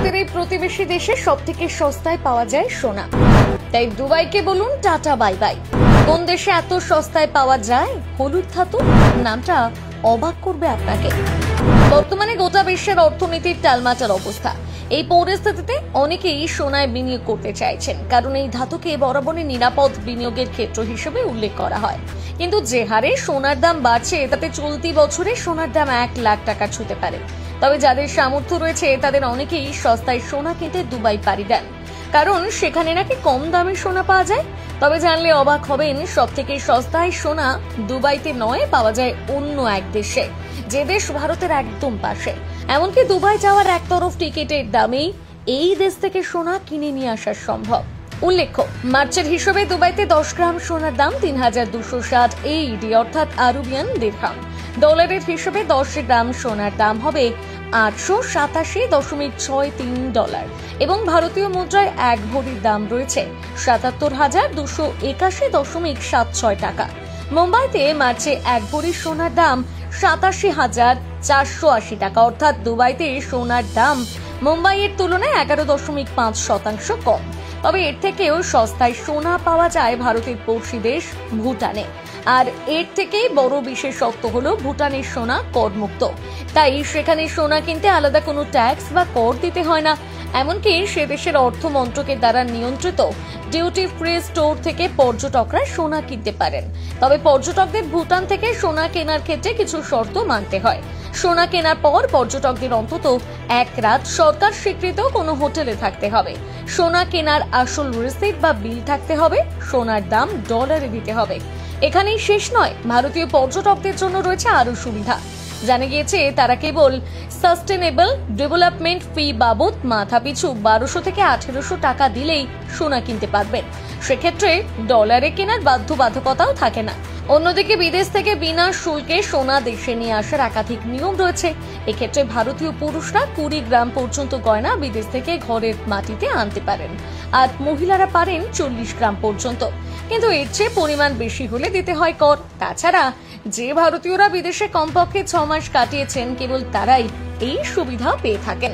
ভারতের এই প্রতিবেশী দেশে সবথেকে সস্তায় পাওয়া যায় সোনা। তাই দুবাইকে বলুন টাটা বাই বাই। কোন দেশে এত সস্তায় পাওয়া যায় হলুদ ধাতু? নামটা অবাক করবে আপনাকে। বর্তমানে গোটা বিশ্বের অর্থনীতির টালমাটাল অবস্থা। এই পরিস্থিতিতে অনেকেই সোনায় বিনিয়োগ করতে চাইছেন, কারণ এই ধাতুকে বরাবরই নিরাপদ বিনিয়োগের ক্ষেত্র হিসেবে উল্লেখ করা হয়। কিন্তু যে হারে সোনার দাম বাড়ছে, তাতে চলতি বছরে সোনার দাম 1 লাখ টাকা ছুঁতে পারে। তবে যাদের সামর্থ্য রয়েছে তাদের অনেকেই সস্তায় সোনা কিনতে দুবাই পাড়ি দেন, কারণ সেখানে নাকি কম দামে সোনা পাওয়া যায়। তবে জানলে অবাক হবেন, সব থেকে সস্তায় সোনা দুবাইতে নয়, পাওয়া যায় অন্য এক দেশে, যে দেশ ভারতের একদম পাশে। এমনকি দুবাই যাওয়ার একতরফ টিকিটের দামেই এই দেশ থেকে সোনা কিনে নিয়ে আসা সম্ভব। উল্লেখ্য, মার্চের হিসেবে দুবাইতে 10 গ্রাম সোনার দাম 3260 AED অর্থাৎ আরবিয়ান দিরহাম। ডলারের হিসেবে 10 গ্রাম সোনার দাম হবে 887.63 ডলার এবং ভারতীয় মুদ্রায় 1 ভরির দাম রয়েছে 77,281.76 টাকা। মুম্বাইতে মার্চে 1 ভরি সোনার দাম 87,480 টাকা, অর্থাৎ দুবাইতে সোনার দাম মুম্বাইয়ের তুলনায় 11.5% কম। তবে এর থেকেও সস্তায় সোনা পাওয়া যায় ভারতের পড়শি দেশ ভুটানে। আর এর থেকেই বড় বিশেষত্ব হলো ভুটানের সোনা করমুক্ত, তাই সেখানে সোনা কিনতে আলাদা কোনো ট্যাক্স বা কর দিতে হয় না। এমনকি সে দেশের অর্থ মন্ত্রকের দ্বারা নিয়ন্ত্রিত ডিউটি ফ্রি স্টোর থেকে পর্যটকরা সোনা কিনতে পারেন। তবে পর্যটকদের ভুটান থেকে সোনা কেনার ক্ষেত্রে কিছু শর্ত মানতে হয়। সোনা কেনার পর পর্যটকদের অন্তত 1 রাত সরকার স্বীকৃত কোনো হোটেলে থাকতে হবে। সোনা কেনার আসল রিসিট বা বিল থাকতে হবে। সোনার দাম ডলারে দিতে হবে। এখানেই শেষ নয়, ভারতীয় পর্যটকদের জন্য রয়েছে আরো সুবিধা। জানা গিয়েছে তারা কেবল সাস্টেনেবল ডেভেলপমেন্ট ফি বাবদ মাথাপিছু 1200 থেকে 1800 টাকা দিলেই সোনা কিনতে পারবেন। সেক্ষেত্রে ডলারে কেনার বাধ্যবাধকতাও থাকে না। অন্যদিকে বিদেশ থেকে বিনা শুল্কে সোনা দেশে নিয়ে আসার একাধিক নিয়ম রয়েছে। এক্ষেত্রে ভারতীয় পুরুষরা 20 গ্রাম পর্যন্ত গয়না বিদেশ থেকে ঘরের মাটিতে আনতে পারেন, আর মহিলারা পারেন 40 গ্রাম পর্যন্ত। কিন্তু এর চেয়ে পরিমাণ বেশি হলে দিতে হয় কর। তাছাড়া যে ভারতীয়রা বিদেশে কমপক্ষে 6 মাস কাটিয়েছেন, কেবল তারাই এই সুবিধা পেয়ে থাকেন।